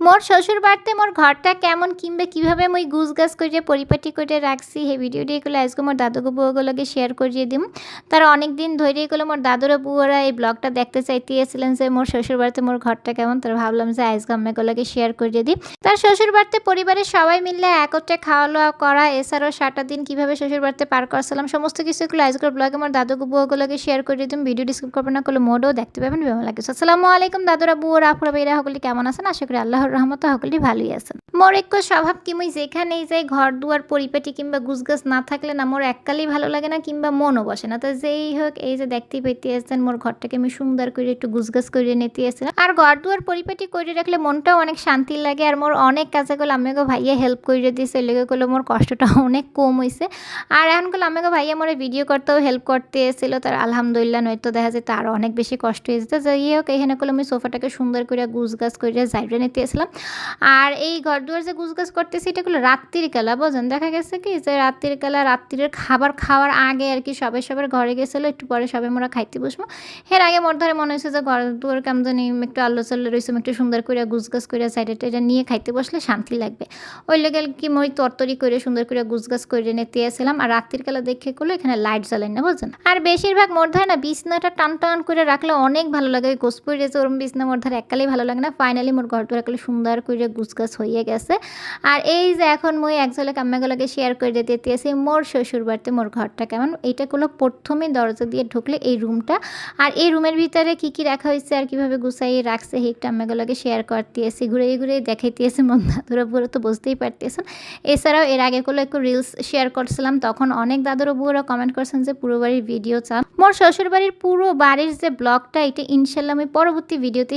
মোর শ্বশুর বাড়িতে মোর ঘরটা কেমন কিংবা কিভাবে মুই গুছগাছ করে পরিপাটি করে রাখছি সেই ভিডিওটি এগুলো আজকে মোর দাদুকে বুয়াগুলোকে শেয়ার করিয়ে দিম। তারা অনেক দিন ধরে এগুলো মোর দাদুরা বুয়ারা এই ব্লগটা দেখতে চাইতেছিলেন যে মোর শ্বশুর বাড়িতে মোর ঘরটা কেমন। তারা ভাবলাম যে আজকে আম্মাগুলোকে শেয়ার করিয়ে দিই। তার শ্বশুর বাড়িতে পরিবারের সবাই মিলে একত্রে খাওয়া দাওয়া করা, এছাড়াও সারাটা দিন কীভাবে শ্বশুর বাড়িতে পার করছিলাম সমস্ত কিছু এগুলো আজকের ব্লগে মোর দাদুকে বুয়াগুলোকে শেয়ার করিয়ে দিম। ভিডিও ডিসক্রিপ করবেন না করলে মোডও দেখতে পাবেন ভালো লাগে। আসসালামু আলাইকুম দাদুরা বুয়ারা আপুরা ভাইরা সকলে কেমন আছেন? আশা করি আল্লাহর রহমতে সকলেই ভালোই আছেন। মোর এক স্বভাব কি মুই যেখানেই যাই ঘর দুয়ার পরিপাটি কিংবা গুছগাছ না থাকলে না মোর এককালেই ভালো লাগে না কিংবা মনও বসে না। তো যেই হোক এই যে দেখতেই পেতে আসছেন মোর ঘরটাকে আমি সুন্দর করে একটু গুছগাছ করে নিতে আসছিলাম। আর ঘর দুয়ার পরিপাটি করে রাখলে মনটাও অনেক শান্তি লাগে। আর মোর অনেক কাজে গুলো আমাকে ভাইয়া হেল্প করে দিয়েছে, লেগে করলে মোর কষ্টটা অনেক কম হয়েছে। আর এখন গুলো আমাকে ভাইয়া মোরে ভিডিও করতেও হেল্প করতে এসেছিল, তার আলহামদুলিল্লাহ, নয়তো দেখা যেত আরও অনেক বেশি কষ্ট হয়ে যেত। যাই হোক এখানে করলে আমি সোফাটাকে সুন্দর করে গুছগাছ করে জায়গা নিতে আসলাম। আর এই ঘরদুয়ার যে গুছগাছ করতেছি এটাগুলো রাত্রির বেলা, বোঝেন, দেখা গেছে কি যে রাত্রির বেলা রাত্রির খাবার খাওয়ার আগে আর কি সবার ঘরে গেছিলো, একটু পরে সবাই মোরা খাইতে বসবো। এর আগে মোর ধরে মনে হয়েছে যে ঘর দুয়ার কেমন জানি একটু আল্লো চাল্লো রয়েছে, একটু সুন্দর করে গুছগাছ করে সাইডে টাইডে নিয়ে খাইতে বসলে শান্তি লাগবে। ওই লেগে কি মই তরতরি করে সুন্দর করে গুছগাছ করে নিতে আসছিলাম। আর রাত্রির বেলা দেখে করলো এখানে লাইট জ্বালাই না, বুঝছেন। আর বেশিরভাগ মোর ধরে না বিছনাটা টান টান করে রাখলে অনেক ভালো লাগে। ওই গোস পড়ে যে ওরম বিছনা মোর ধরে এককালেই ভালো লাগে না। ফাইনালি মোর ঘর দুয়ার সুন্দর করে গুছগাছ হয়ে গেছে। আর এই যে এখন মই একজলে কাম্মাগুলোকে শেয়ার করে দিতেছি মোর শ্বশুর বাড়িতে মোর ঘরটা কেমন। এইটা হলো প্রথমে দরজা দিয়ে ঢুকলে এই রুমটা, আর এই রুমের ভিতরে কি কি রাখা হয়েছে আর কিভাবে গুছাইয়ে রাখছে এই কাম্মাগুলোকে শেয়ার করতেছি, ঘুরে ঘুরে দেখাইতেছি। মন দাদুরা বুড়ো তো বুঝতেই পারতেছেন। এছাড়াও এর আগে করলে একটু রিলস শেয়ার করছিলাম, তখন অনেক দাদুরা বুড়োরা কমেন্ট করছেন যে পুরো বাড়ির ভিডিও চান। মোর শ্বশুর বাড়ির পুরো বাড়ির যে ব্লগটা এটা ইনশাল্লাহ আমি পরবর্তী ভিডিওতে